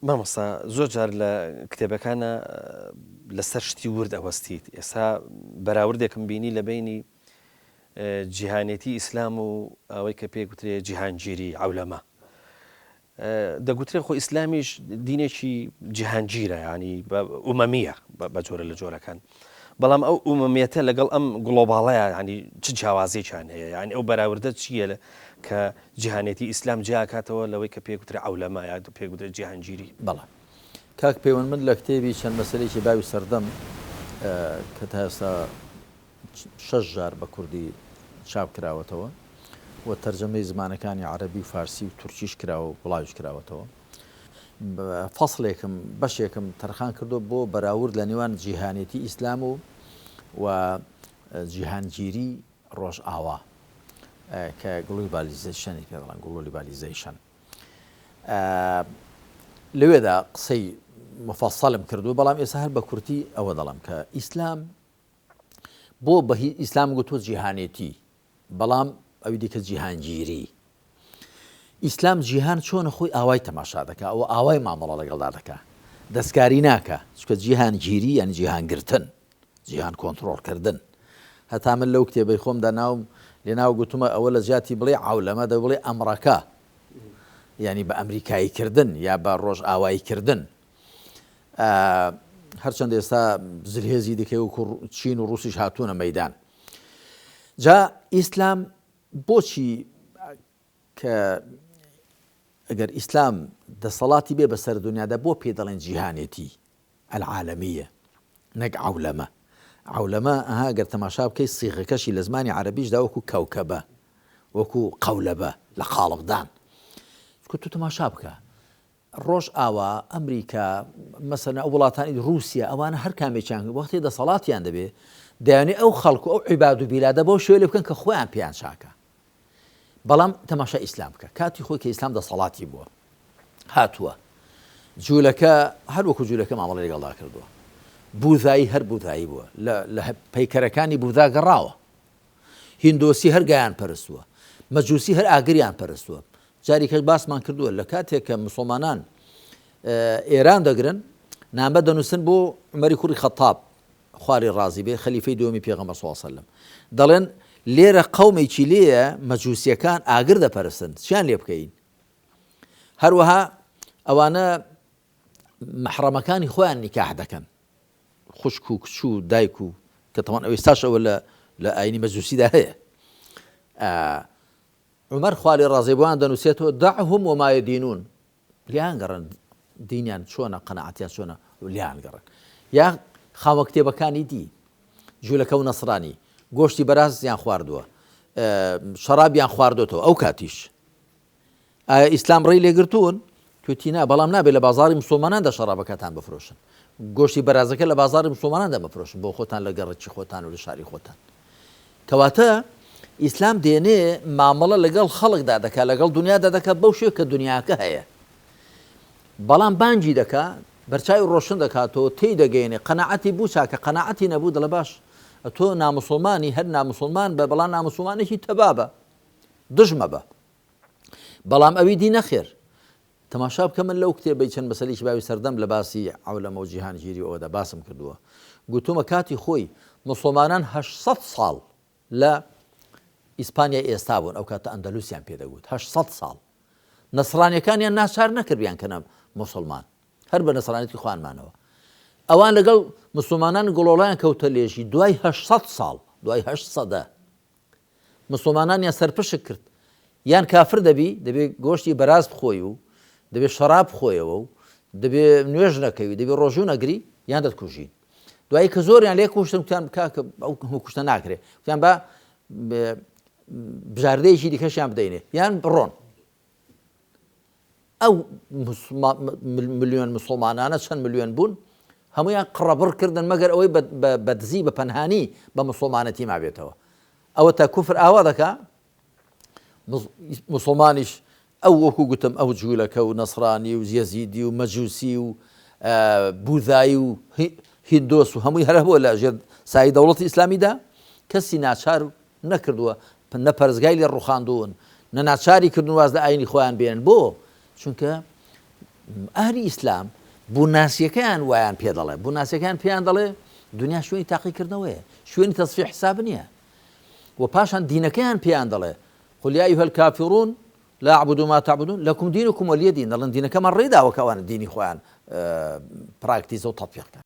مامۆستا زۆر جار لە کتێبەکانە لەسەر شتی ورد ئەوەستیت. ئێستا بەراوردێکم بینی لە بینی جیهانێتی ئیسلام و ئەوەی کە پێی گوترێ جیهانگیری عەولەمە. دەگوترێ خۆ ئیسلامیش دینێکی جیهانگیرە، ینی ئومەمیە بە جۆرە لە جۆرەکان. بەڵام ئەو ئومەمیەتە لەگەڵ ئەم گڵۆباڵەیە ینی چ جیاوازێکیان هەیە، یعنی ئەو بەراوردە چییە کە جیهانێتی ئیسلام جیاکاتەوە لەوەی کە پێگوترێ عەولەمە یا پێگوترێ جیهانگیری. بەڵێ کاک پەیوەند من لە کتێبی چەند مەسەلەیەکی باوی سەردەم کە تا ئێستا 6 جار بە کوردی چاپ کراوەتەوە و تەرجەمەی زمانەکانی عەرەبی و فارسی و تورکیش کراوە و وڵاویش کراوەتەوە. فەسڵێکم بەشێکم تەرخان کردو بۆ بەراورد لە نێوان جیهانێتی ئیسلام و جیهانگیری ڕۆژ ئاوا کە گلۆبالیزیشنی پێ دەڵێن، گلۆبالیزیشن. لەوێدا قسەی مفەسەڵم کردو، بەڵام ئێستا هەر بە کورتی ئەوە دەڵم کە ئیسلام بۆ بەهی ئیسلام گوتۆ جیهانێتی، بەڵام ئەوی دیکە جیهانگیری. ئیسلام جیهان چۆنە خۆی ئاوای تەماشا دەکات، ئەوە ئاوای مامەڵە لەگەڵدا دەکات، دەستکاری ناکە، چکە جیهانگیری یعنی جیهانگرتن، جیهان کۆنتڕۆڵکردن. هەتا من لەو کتێبەی خۆمدا لێناو گوتمە ئەوە لە جیاتی بڵێ عەولەمە دە بڵێ ئەمڕەکە، یعنی بە ئەمریکاییکردن یا بە ڕۆژ ئاواییکردن. هەرچەند ئێستا زلهێزی دیکەی و چین و ڕووسیش هاتوونە مەیدان. جا ئیسلام بۆچی کە ئەگەر ئیسلام دەسەڵاتی بێ بەسەر دنیادا بۆ پێ دەڵێن جیهانێتی العالەمیە نەک عەولەمە؟ عەولەمە ئەها ئەگەر تەماشا بکەی سیغەکەشی لە زمانی عەرەبیشدا وەکو کەوکەبە، وەکو قەولەبە لە قاڵبدان. تو تەماشا بکە ڕۆژ ئاوا ئەمریکا مەسەلەن ئەو وڵاتانی رووسیا ئەوانە هەر کامێکیان وەختی دەسەڵاتیان دەبێ دەیانێ ئەو خەڵکو ئەو عیباد و بیلادە بۆ شوێ لێ بکەن کە خۆیان پێیان چاکە. بەڵام تەماشا ئیسلام بکە کاتی خۆی کە ئیسلام دەسەڵاتی بووە هاتووە جوولەکە هەر وەکو جوولەکە مامەڵەی لەگەڵدا کردووە. بوذایی هەر بوذایی بووە، لە پەیکەرەکانی بوذا گەڕاوە. هیندۆسی هەر گایان پەرستووە، مەجووسی هەر ئاگریان پەرستووە. جاریکەش باسمان کردووە لە کاتێک کە مسلمانان ئێران دەگرن نامە دەنووسن بۆ عومەری کوڕی خەتاب خواری ڕازی بێ خەلیفەی دووەمی پێغەمبەر صلی الله علیه وسلم، دەڵێن لێرە قەومێکی لێیە مەجووسیەکان ئاگر دەپەرستن، چیان لێ بکەین؟ هەروەها ئەوانە مەحرەمەکانی خۆیان نیکاح دەکەن، خوشک و کچ و دایک و کە تەمان ئەوەی ساش ئەوە لە ئاینی مەجووسیدا هەیە. عمەر خوالی ڕازی بۆیان دەنووسێتەوە دەعهم وما یدینون، لیان گەڕن دینیان چۆنە، قەنەعەتیان چۆنە لیان گەڕن. یا خاوە کتێبەکانی دی جوولەکە و نەسرانی گۆشتی بەرازیان خواردووە، شەرابیان خواردوێتەوە ئەو کاتیش. ئایا ئیسلام ڕێی لێگرتوون؟ توێتینا، بەڵام نابێت لە بازاری مسلماناندا شەرابەکەتان بفرۆشن، گۆشتی بەرازەکە لە بازاری مسلماناندا بفرۆشن بۆ خۆتان لە گەڕەکی خۆتان و لە شاری خۆتان. کەواتە ئیسلام دێنێ مامەڵە لەگەڵ خەڵکدا دەکات، لەگەڵ دنیادا دەکات بەو شێوە کە دنیاکە هەیە، بەڵام بانگی دەکات، بەرچاوی ڕۆشن دەکاتەوە، تێی دەگەێنێ قەنەعەتی بوو چاکە، قەنەعەتی نەبوو دەڵێ باش تۆ نامسڵمانی هەر نامسڵمان بە، بەڵام نامسڵمانێکی تەبا بە، دژمە بە، بەڵام ئەوی دی نەخێر. تەماشا بکە من لەو کتێبەی چەند مەسەلەیەکی باوی سەردەم لە باسی عەولەمە و جیهانگیری ئەوەدا باسم کردووە. گوتومە کاتی خۆی مسلمانان 800 ساڵ لە ئیسپانیا ئێستا بوون، ئەو کاتە ئەندەلوسیان پێدەگوت 800 ساڵ. نەسرانیەکانیان ناچار نەکردیان کە مسلمان، هەر بە نەسرانەتی خوانمانەوە. ئەوان لەگەڵ مسلمانان گڵۆڵیان کەوتە لێژی دوای 800 ساڵ، دوای 800 مسلمانانیان سەرپشک کرد. یان کافر دەبێ گۆشتی بەراز بخۆی و دەبێ شەراب بخۆیەوە و دەبێ نوێژ نەکەوی، دەبێ ڕۆژوو نەگری، یان دەتکوژین. دوایی کە زۆریان لێ کوشتن وتیان کاکە ئەو کوشتە ناکرێ، وتیان بە بژاردەیەکی دیکەشیان بدەینێ یان بڕۆن. ئەو ملیۆن مسلمانانە چەند ملیۆن بوون، هەمویان قڕەبڕ کردن مەگەر ئەوەی بەدزی بە پەنهانی بە مسلمانەتی مابێتەوە. ئەوە تا کوفر ئاوا دەکا مسلمانیش ئەو وەکو گوتم ئەو جوولەکە و نەسرانی و یەزیدی و مەجووسی و بوذایی و هیندۆس و هەمووی هەرە بۆ لە ژێر سای دەوڵەتی ئیسلامیدا کەسی ناچار نەکردووە، نە پەرزگای لێ ڕوخاندوون، نە ناچاری کردن واز لە ئاینی خۆیان بێنن. بۆ چونکە ئەهلی ئیسلام بووناسیەکەیان وایان پێ دەڵێ بووناسیەکان پێیان دەڵێ دنیا شوێنی تاقیکردنەوەیە شوێنی تەصفیح حساب نییە و پاشان دینەکەیان پێیان دەڵێ قل يا أيها الكافرون لا أعبد ما تعبدون لكم دينكم ولي دين دەڵێن دینەکەمان ڕێداوە کە ئەوانە دینی خۆیان پراکتیزە و تەطبیق